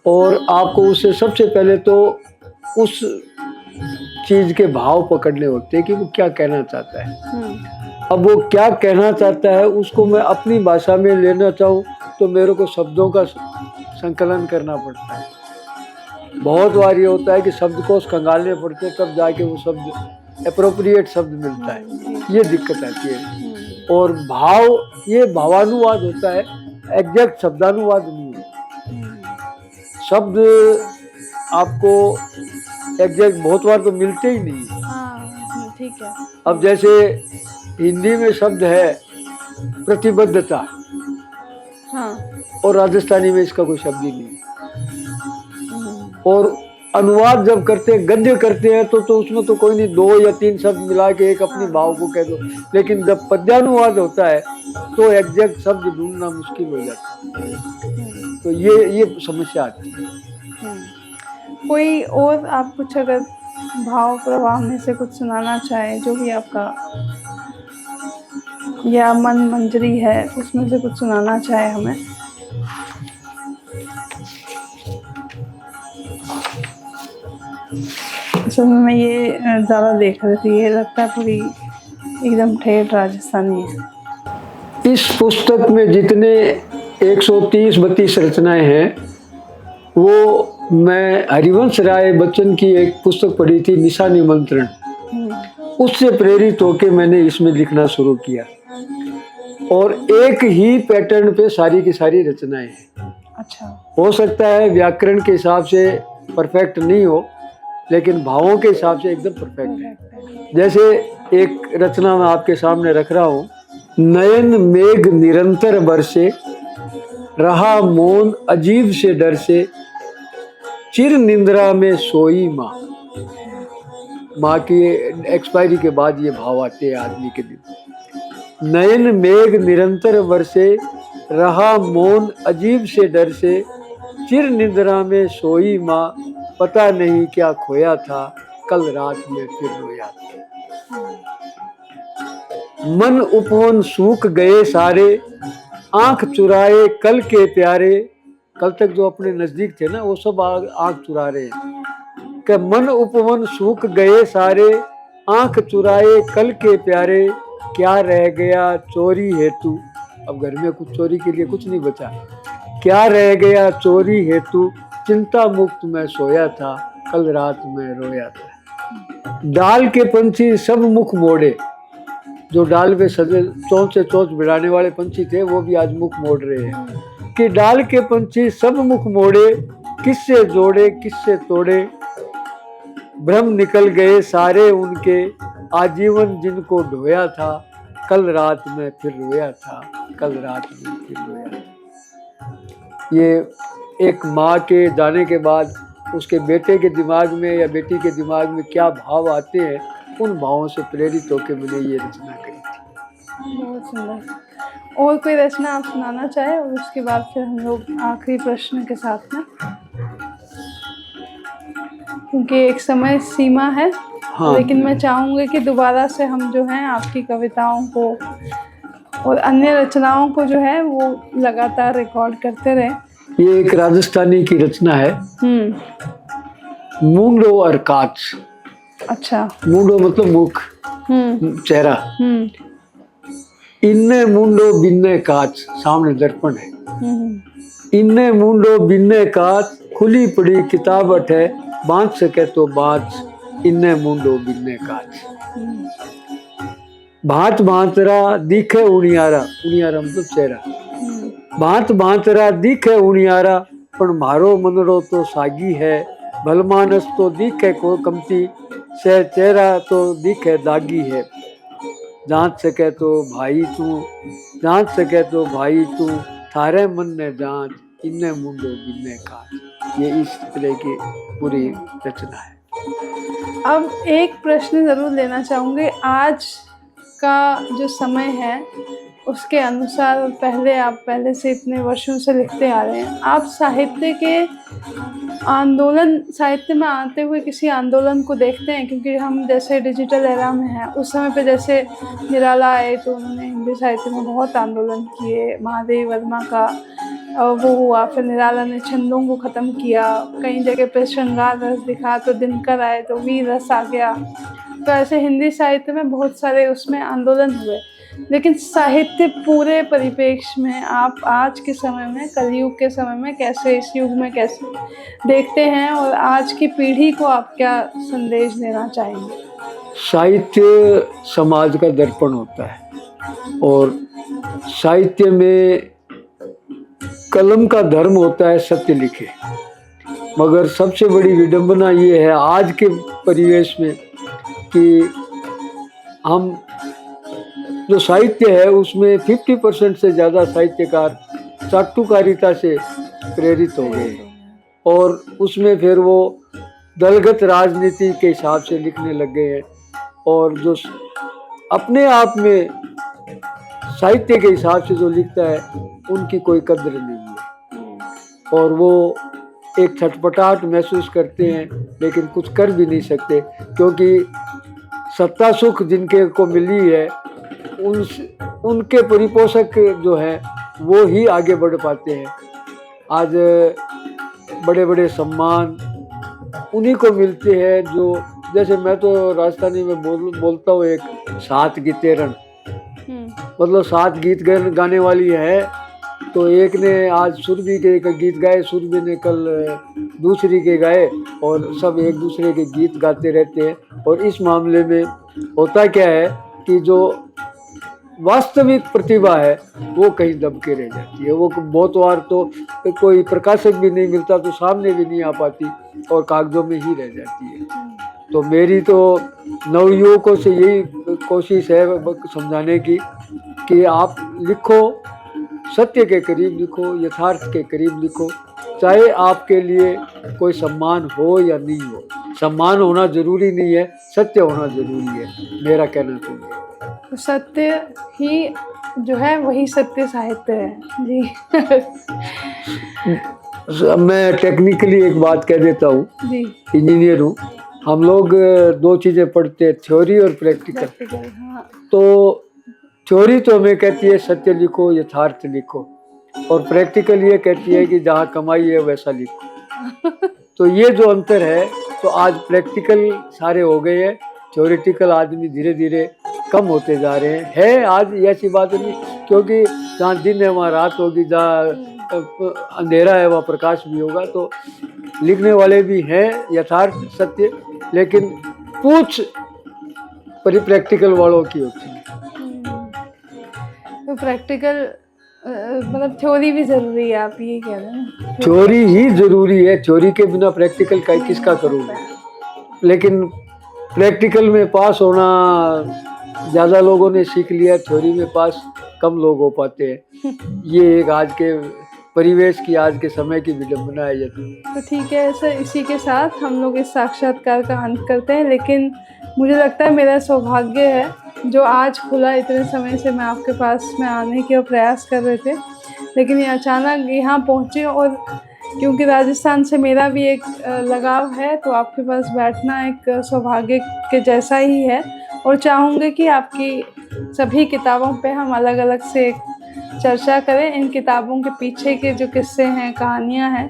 और आपको उससे सबसे पहले तो उस चीज के भाव पकड़ने होते हैं कि वो क्या कहना चाहता है। अब वो क्या कहना चाहता है उसको मैं अपनी भाषा में लेना चाहूँ तो मेरे को शब्दों का संकलन करना पड़ता है। बहुत बार ये होता है कि शब्दकोश खंगालने पड़ते हैं तब जाके वो शब्द एप्रोप्रिएट शब्द मिलता है, ये दिक्कत आती है। और भाव, ये भावानुवाद होता है, एग्जैक्ट शब्दानुवाद नहीं है। शब्द आपको एग्जैक्ट बहुत बार तो मिलते ही नहीं। ठीक है। अब जैसे हिंदी में शब्द है प्रतिबद्धता, हाँ, और राजस्थानी में इसका कोई शब्द ही नहीं। और अनुवाद जब करते हैं, गद्य करते हैं तो उसमें तो कोई नहीं, 2 या 3 शब्द मिला के एक अपनी भाव को कह दो। लेकिन जब पद्यानुवाद होता है तो एग्जैक्ट शब्द ढूंढना मुश्किल हो जाता है। तो ये समस्या आती है। कोई और आप कुछ अगर भाव प्रवाह में से कुछ सुनाना चाहे, जो भी आपका या मन मंजरी है उसमें से कुछ सुनाना चाहे हमें। असल में मैं ये ज़्यादा देख रही थी, ये लगता है पूरी एकदम ठेठ राजस्थानी है। इस पुस्तक में जितने 130-32 रचनाएं हैं, वो मैं हरिवंश राय बच्चन की एक पुस्तक पढ़ी थी, निशा निमंत्रण, उससे प्रेरित होकर मैंने इसमें लिखना शुरू किया। और एक ही पैटर्न पे सारी की सारी रचनाएं हैं। अच्छा। हो सकता है व्याकरण के हिसाब से परफेक्ट नहीं हो, लेकिन भावों के हिसाब से एकदम परफेक्ट है। जैसे एक रचना मैं आपके सामने रख रहा हूँ। नयन मेघ निरंतर बरसे, रहा मौन अजीब से डर से, चिर निंद्रा में सोई माँ। माँ की एक्सपायरी के बाद ये भाव आते हैं आदमी के दिन। नयन मेघ निरंतर बरसे, रहा मौन अजीब से डर से, चिर निंद्रा में सोई माँ। पता नहीं क्या खोया था, कल रात में फिर रोया था। मन उपवन सूख गए सारे, आंख चुराए कल के प्यारे। कल तक जो अपने नजदीक थे ना, वो सब आंख चुरा रहे हैं। कि मन उपवन सूख गए सारे, आंख चुराए कल के प्यारे। क्या रह गया चोरी हेतु, अब घर में कुछ चोरी के लिए कुछ नहीं बचा। क्या रह गया चोरी हेतु, चिंता मुक्त में सोया था, कल रात में रोया था। डाल के पंछी सब मुख मोड़े, जो डाल पे सजे चोंच से चोंच भिड़ाने वाले पंछी थे, वो भी आज मुख मोड़ रहे हैं। कि डाल के पंछी सब मुख मोड़े, किससे जोड़े किससे तोड़े। भ्रम निकल गए सारे उनके, आजीवन जिनको ढोया था, कल रात में फिर रोया था, कल रात में फिर रोया था। ये एक माँ के जाने के बाद उसके बेटे के दिमाग में या बेटी के दिमाग में क्या भाव आते हैं, उन भावों से प्रेरित होकर मैंने ये रचना करी थी। बहुत सुंदर। और कोई रचना आप सुनाना चाहे, और उसके बाद फिर हम लोग आखिरी प्रश्न के साथ में, क्योंकि एक समय सीमा है। हाँ। लेकिन मैं चाहूँगी कि दोबारा से हम जो है आपकी कविताओं को और अन्य रचनाओं को जो है वो लगातार रिकॉर्ड करते रहे। ये एक राजस्थानी की रचना है, मूंडो और काच। अच्छा। मूंडो मतलब मुख, चेहरा। इन्ने मूंडो बिन्ने काच, सामने दर्पण है। इन्ने मूंडो बिन्ने काच, खुली पड़ी किताब अठे, बांध सके तो बांच, इन्ने मूंडो बिन्ने काच। भांत भांतरा दिखे उनियारा, उनियारा मतलब चेहरा। भांत भांतरा दिखे उनियारा, पण मारो मनरो तो सागी है। भलमानस तो दिखे को कमती, से चेहरा तो दिखे दागी है। जांच सके तो भाई तू, जांच सके तो भाई तू, थारे मन ने जांच, इन्ने मुंडो बिन्ने काच। ये इस तरह की पूरी रचना है। अब एक प्रश्न जरूर लेना चाहूँगी। आज का जो समय है उसके अनुसार, और पहले से इतने वर्षों से लिखते आ रहे हैं, आप साहित्य के आंदोलन, साहित्य में आते हुए किसी आंदोलन को देखते हैं? क्योंकि हम जैसे डिजिटल एरा में हैं, उस समय पे जैसे निराला आए तो उन्होंने हिंदी साहित्य में बहुत आंदोलन किए। महादेवी वर्मा का वो हुआ, फिर निराला ने छंदों को ख़त्म किया। कई जगह पे श्रृंगार रस दिखा तो दिनकर आए तो वीर रस आ गया। तो ऐसे हिंदी साहित्य में बहुत सारे उसमें आंदोलन हुए। लेकिन साहित्य पूरे परिप्रेक्ष्य में आप आज के समय में, कलयुग के समय में कैसे, इस युग में कैसे देखते हैं, और आज की पीढ़ी को आप क्या संदेश देना चाहेंगे? साहित्य समाज का दर्पण होता है, और साहित्य में कलम का धर्म होता है सत्य लिखे। मगर सबसे बड़ी विडंबना ये है आज के परिवेश में कि हम जो साहित्य है उसमें 50% से ज़्यादा साहित्यकार चाटुकारिता से प्रेरित हो गए, और उसमें फिर वो दलगत राजनीति के हिसाब से लिखने लग गए हैं, और जो अपने आप में साहित्य के हिसाब से जो लिखता है उनकी कोई कद्र नहीं है, और वो एक छटपटाहट महसूस करते हैं लेकिन कुछ कर भी नहीं सकते, क्योंकि सत्ता सुख जिनके को मिली है उनके परिपोषक जो हैं वो ही आगे बढ़ पाते हैं। आज बड़े बड़े सम्मान उन्हीं को मिलते हैं जो, जैसे मैं तो राजस्थानी में बोलता हूँ एक सात गीतेरण, मतलब 7 गीत गाने वाली है, तो एक ने आज सुरभि के गीत गाए, सुरभि ने कल दूसरी के गाए, और सब एक दूसरे के गीत गाते रहते हैं। और इस मामले में होता क्या है कि जो वास्तविक प्रतिभा है वो कहीं दब के रह जाती है। वो बहुत बार तो कोई प्रकाशक भी नहीं मिलता तो सामने भी नहीं आ पाती और कागजों में ही रह जाती है। तो मेरी तो नवयुवकों से यही कोशिश है समझाने की कि आप लिखो, सत्य के करीब लिखो, यथार्थ के करीब लिखो, चाहे आपके लिए कोई सम्मान हो या नहीं हो। सम्मान होना जरूरी नहीं है, सत्य होना जरूरी है, मेरा कहना तो ये है। सत्य ही जो है वही सत्य साहित्य है जी। मैं टेक्निकली एक बात कह देता हूँ, इंजीनियर हूँ, हम लोग 2 चीज़ें पढ़ते हैं, थ्योरी और प्रैक्टिकल। हाँ। तो थ्योरी तो हमें कहती है सत्य लिखो, यथार्थ लिखो, और प्रैक्टिकल ये कहती है कि जहाँ कमाई है वैसा लिखो। तो ये जो अंतर है, तो आज प्रैक्टिकल सारे हो गए हैं, थ्योरेटिकल आदमी धीरे धीरे कम होते जा रहे हैं। है आज ऐसी बात नहीं, क्योंकि जहाँ दिन है वहाँ रात होगी, जहाँ अंधेरा है वहाँ प्रकाश भी होगा। तो लिखने वाले भी हैं यथार्थ सत्य, लेकिन पूछ प्रैक्टिकल वालों की होती है। तो प्रैक्टिकल मतलब थ्योरी भी जरूरी है, आप ये कह रहे हैं? थ्योरी ही जरूरी है, थ्योरी के बिना प्रैक्टिकल का किसका करोगे। लेकिन प्रैक्टिकल में पास होना ज़्यादा लोगों ने सीख लिया, थ्योरी में पास कम लोग हो पाते हैं। ये एक आज के परिवेश की, आज के समय की विडंबना है ये। तो ठीक है सर, इसी के साथ हम लोग इस साक्षात्कार का अंत करते हैं। लेकिन मुझे लगता है मेरा सौभाग्य है जो आज खुला, इतने समय से मैं आपके पास में आने के प्रयास कर रहे थे, लेकिन ये अचानक यहाँ पहुँचे, और क्योंकि राजस्थान से मेरा भी एक लगाव है, तो आपके पास बैठना एक सौभाग्य के जैसा ही है। और चाहूँगी कि आपकी सभी किताबों पे हम अलग अलग से चर्चा करें, इन किताबों के पीछे के जो किस्से हैं, कहानियाँ हैं,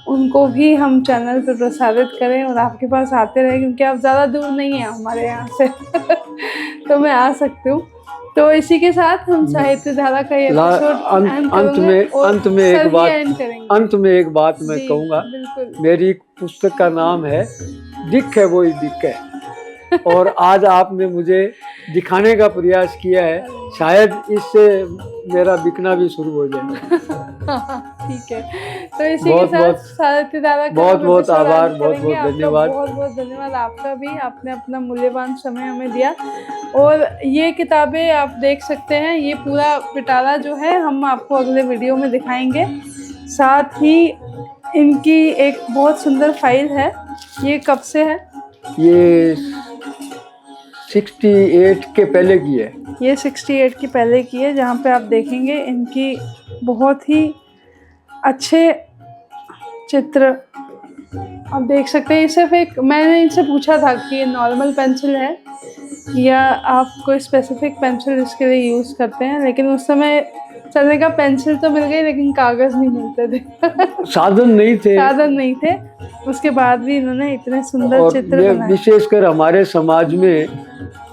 उनको भी हम चैनल पर प्रसारित करें और आपके पास आते रहें, क्योंकि आप ज़्यादा दूर नहीं हैं हमारे यहाँ से। तो मैं आ सकती हूँ। तो इसी के साथ हम साहित्य धारा का ये एपिसोड अंत में एक बात मैं कहूँगा। मेरी पुस्तक का नाम है दिख है वही दिख है, और आज आपने मुझे दिखाने का प्रयास किया है, शायद इससे मेरा बिकना भी शुरू हो जाए। ठीक है, तो इसी के साथ साहित्य धारा का बहुत आभार, बहुत धन्यवाद। बहुत धन्यवाद आपका भी, आपने अपना मूल्यवान समय हमें दिया। और ये किताबें आप देख सकते हैं, ये पूरा पिटारा जो है हम आपको अगले वीडियो में दिखाएंगे। साथ ही इनकी एक बहुत सुंदर फाइल है, ये कब से है? ये 68 के पहले की है। ये 68 के पहले की है, जहाँ पे आप देखेंगे इनकी बहुत ही अच्छे चित्र आप देख सकते हैं। सिर्फ एक, मैंने इनसे पूछा था कि ये नॉर्मल पेंसिल है या आप कोई स्पेसिफिक पेंसिल इसके लिए यूज़ करते हैं, लेकिन उस समय चलने का पेंसिल तो मिल गई, लेकिन कागज़ नहीं मिलते थे। साधन नहीं थे। उसके बाद भी इन्होंने इतने सुंदर चित्र बनाए। विशेषकर हमारे समाज में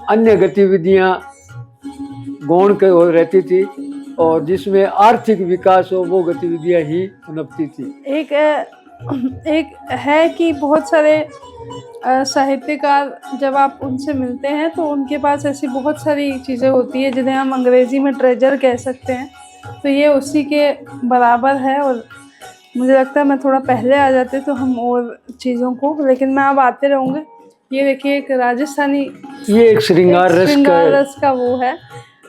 अन्य गतिविधियां गौण रहती थी, और जिसमें आर्थिक विकास हो वो गतिविधियां ही पनपती थी। एक है कि बहुत सारे साहित्यकार जब आप उनसे मिलते हैं तो उनके पास ऐसी बहुत सारी चीज़ें होती है जिन्हें हम अंग्रेज़ी में ट्रेजर कह सकते हैं, तो ये उसी के बराबर है। और मुझे लगता है मैं थोड़ा पहले आ जाते तो हम और चीज़ों को, लेकिन मैं अब आते रहूँगे। ये देखिए एक राजस्थानी, ये एक श्रृंगार रस का वो है,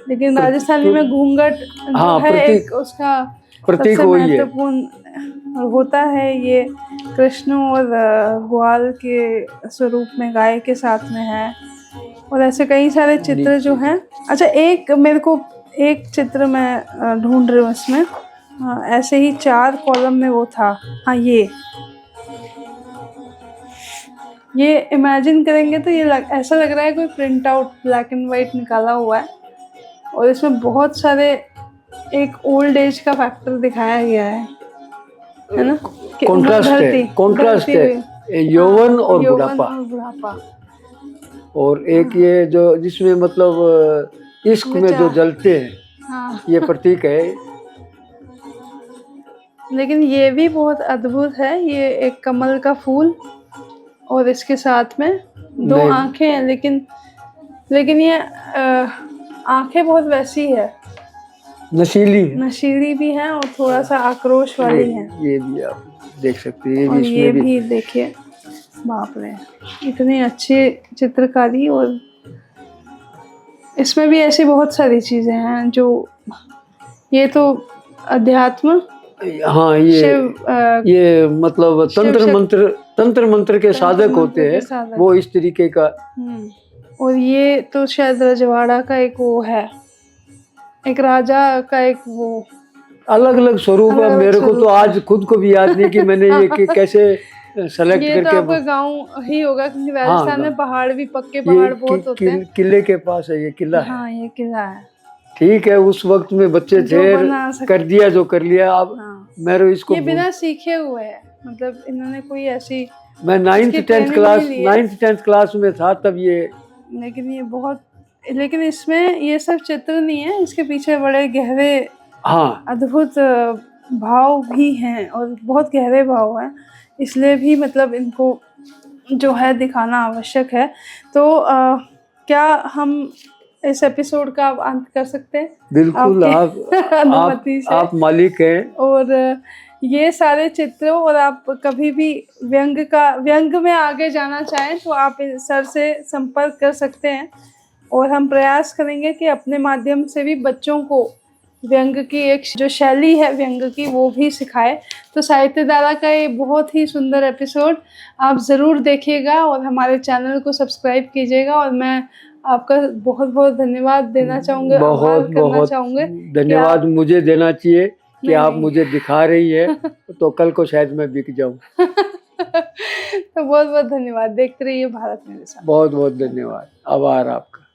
लेकिन राजस्थानी में घूंघट जो है एक उसका प्रतीक सबसे महत्वपूर्ण होता है। ये कृष्ण और ग्वाल के स्वरूप में गाय के साथ में है। और ऐसे कई सारे चित्र जो हैं। अच्छा, एक मेरे को एक चित्र मैं ढूंढ रही हूँ इसमें। ऐसे ही 4 कॉलम में वो था। हाँ, ये इमेजिन करेंगे तो ये ऐसा लग रहा है कोई print out black and white निकाला हुआ है। और इसमें बहुत सारे एक ओल्ड एज का फैक्टर दिखाया गया है ना? कि उम्र कॉन्ट्रास्ट बढ़ती है हुई। यौवन और यौवन बुढ़ापा। और बुढ़ापा। और एक ये जो जिसमें मतलब इश्क में जो जलते हैं, हाँ। ये प्रतीक है। लेकिन ये भी बहुत अद्भुत है। ये एक कमल का फूल और इसके साथ में 2 नहीं। आंखें हैं, लेकिन ये आंखें बहुत वैसी है, नशीली भी हैं और थोड़ा सा आक्रोश वाली हैं। ये भी आप देख सकते हैं। ये और भी इसमें ये भी भी देखिए, बाप रे, इतनी अच्छी चित्रकारी। और इसमें भी ऐसी बहुत सारी चीजें हैं जो, ये तो अध्यात्म, हाँ, ये मतलब तंत्र मंत्र के साधक होते हैं, वो इस तरीके का। और ये तो शायद रजवाड़ा का एक वो है, एक राजा का एक वो अलग अलग स्वरूप है। मेरे को तो आज खुद को भी याद नहीं कि मैंने ये कैसे सेलेक्ट ये करके। तो आपका गांव ही होगा, क्योंकि राजस्थान में पहाड़ भी, पक्के पहाड़ बहुत होते हैं। किले के पास है, ये किला है। हाँ, ये किला है। ठीक है, उस वक्त में बच्चे थे, कर दिया जो कर लिया। अब मेरे इसको ये बिना सीखे हुए है, मतलब इन्होंने कोई ऐसी, मैं 9th 10th क्लास में था तब ये। लेकिन ये बहुत, लेकिन इसमें ये सब चित्र नहीं है, इसके पीछे बड़े गहरे, हाँ, अद्भुत भाव भी हैं और बहुत गहरे भाव हैं। इसलिए भी मतलब इनको जो है दिखाना आवश्यक है। तो क्या हम इस एपिसोड का अंत कर सकते हैं? बिल्कुल, आप मालिक हैं। और ये सारे चित्रों, और आप कभी भी व्यंग में आगे जाना चाहें तो आप सर से संपर्क कर सकते हैं। और हम प्रयास करेंगे कि अपने माध्यम से भी बच्चों को व्यंग की एक जो शैली है व्यंग की, वो भी सिखाए। तो साहित्य धारा का ये बहुत ही सुंदर एपिसोड आप ज़रूर देखिएगा और हमारे चैनल को सब्सक्राइब कीजिएगा। और मैं आपका बहुत बहुत धन्यवाद देना चाहूँगी, आभार करना चाहूँगी। धन्यवाद मुझे देना चाहिए कि आप मुझे दिखा रही है, तो कल को शायद मैं बिक जाऊँ। तो बहुत बहुत धन्यवाद। देखते रहिए भारत मेरे साथ। बहुत बहुत धन्यवाद, आभार आपका।